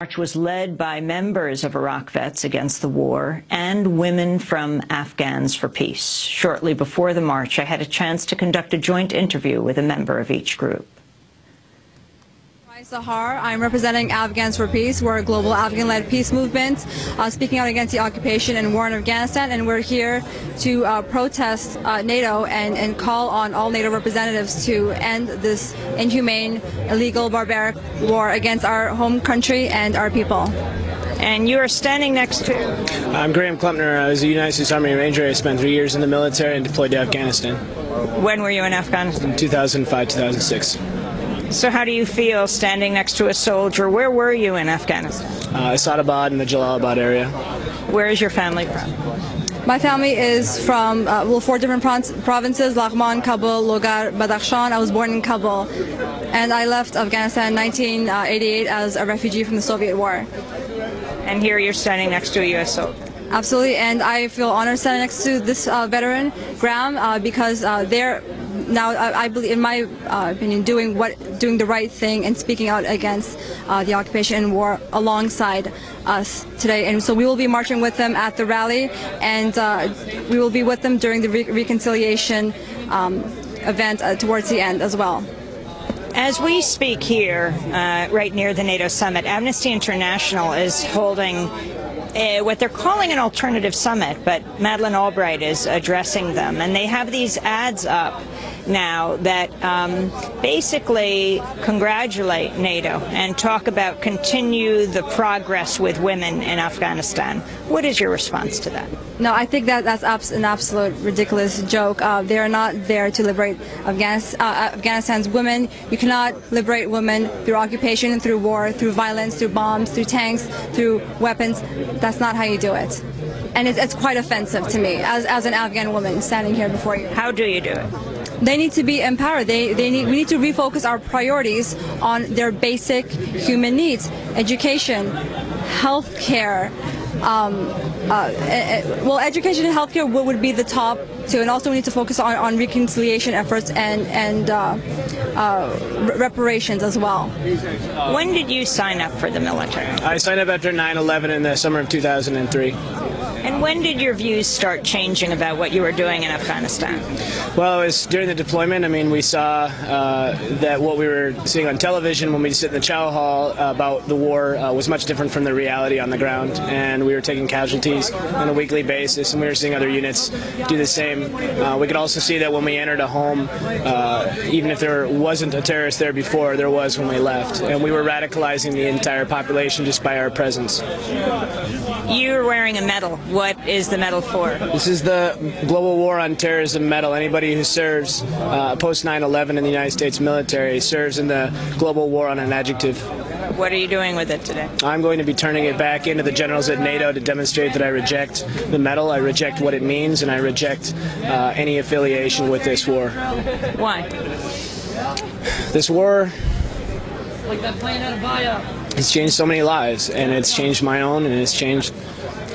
March was led by members of Iraq vets against the war and women from Afghans for Peace. Shortly before the march, I had a chance to conduct a joint interview with a member of each group. Sahar. I'm representing Afghans for Peace. We're a global Afghan-led peace movement speaking out against the occupation and war in Afghanistan, and we're here to protest NATO and call on all NATO representatives to end this inhumane, illegal, barbaric war against our home country and our people. And you are standing next to? I'm Graham Klumpner. I was a United States Army Ranger. I spent 3 years in the military and deployed to Afghanistan. When were you in Afghanistan? In 2005, 2006. So how do you feel standing next to a soldier? Where were you in Afghanistan? Asadabad in the Jalalabad area. Where is your family from? My family is from 4 different provinces: Laghman, Kabul, Logar, Badakhshan. I was born in Kabul, and I left Afghanistan in 1988 as a refugee from the Soviet war. And here you're standing next to a U.S. soldier. Absolutely, and I feel honored standing next to this veteran, Graham, because they're now, I believe, in my opinion, doing the right thing and speaking out against the occupation and war alongside us today. And so we will be marching with them at the rally, and we will be with them during the reconciliation event towards the end as well. As we speak here, right near the NATO summit, Amnesty International is holding what they're calling an alternative summit, but Madeleine Albright is addressing them. And they have these ads up now that basically congratulate NATO and talk about continue the progress with women in Afghanistan. What is your response to that? No, I think that's an absolute ridiculous joke. They are not there to liberate Afghanistan's women. You cannot liberate women through occupation, through war, through violence, through bombs, through tanks, through weapons. That's not how you do it. And it's quite offensive to me as an Afghan woman standing here before you. How do you do it? They need to be empowered. We need to refocus our priorities on their basic human needs: education, health care. Well, education and healthcare would be the top two, and also we need to focus on reconciliation efforts and reparations as well. When did you sign up for the military? I signed up after 9/11 in the summer of 2003. And when did your views start changing about what you were doing in Afghanistan? Well, it was during the deployment. I mean, we saw that what we were seeing on television when we sit in the chow hall about the war was much different from the reality on the ground. And we were taking casualties on a weekly basis, and we were seeing other units do the same. We could also see that when we entered a home, even if there wasn't a terrorist there before, there was when we left. And we were radicalizing the entire population just by our presence. You're wearing a medal. What is the medal for? This is the Global War on Terrorism medal. Anybody who serves post 9/11 in the United States military serves in the global war on an adjective. What are you doing with it today? I'm going to be turning it back into the generals at NATO to demonstrate that I reject the medal, I reject what it means, and I reject any affiliation with this war. Why? This war, it's changed so many lives, and it's changed my own, and it's changed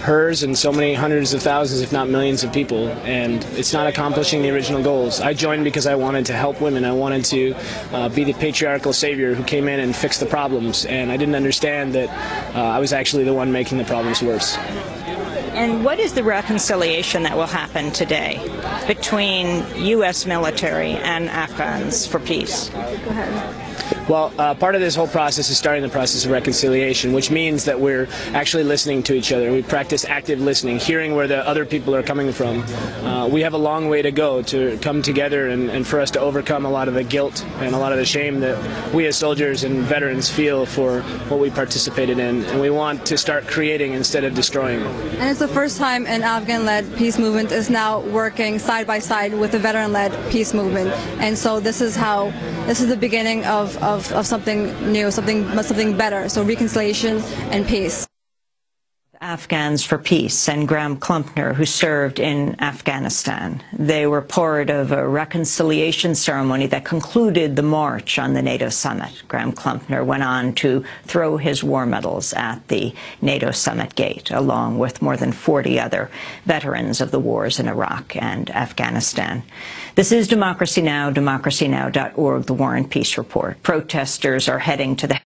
hers and so many hundreds of thousands, if not millions of people, and it's not accomplishing the original goals. I joined because I wanted to help women. I wanted to be the patriarchal savior who came in and fixed the problems, and I didn't understand that I was actually the one making the problems worse. And what is the reconciliation that will happen today between U.S. military and Afghans for Peace? Go ahead. Well, part of this whole process is starting the process of reconciliation, which means that we're actually listening to each other. We practice active listening, hearing where the other people are coming from. We have a long way to go to come together and for us to overcome a lot of the guilt and a lot of the shame that we as soldiers and veterans feel for what we participated in. And we want to start creating instead of destroying. And it's the first time an Afghan-led peace movement is now working side by side with a veteran-led peace movement. And so this is the beginning of something new, something better. So reconciliation and peace. Afghans for Peace and Graham Klumpner, who served in Afghanistan. They were part of a reconciliation ceremony that concluded the march on the NATO summit. Graham Klumpner went on to throw his war medals at the NATO summit gate, along with more than 40 other veterans of the wars in Iraq and Afghanistan. This is Democracy Now!, democracynow.org, the War and Peace Report. Protesters are heading to the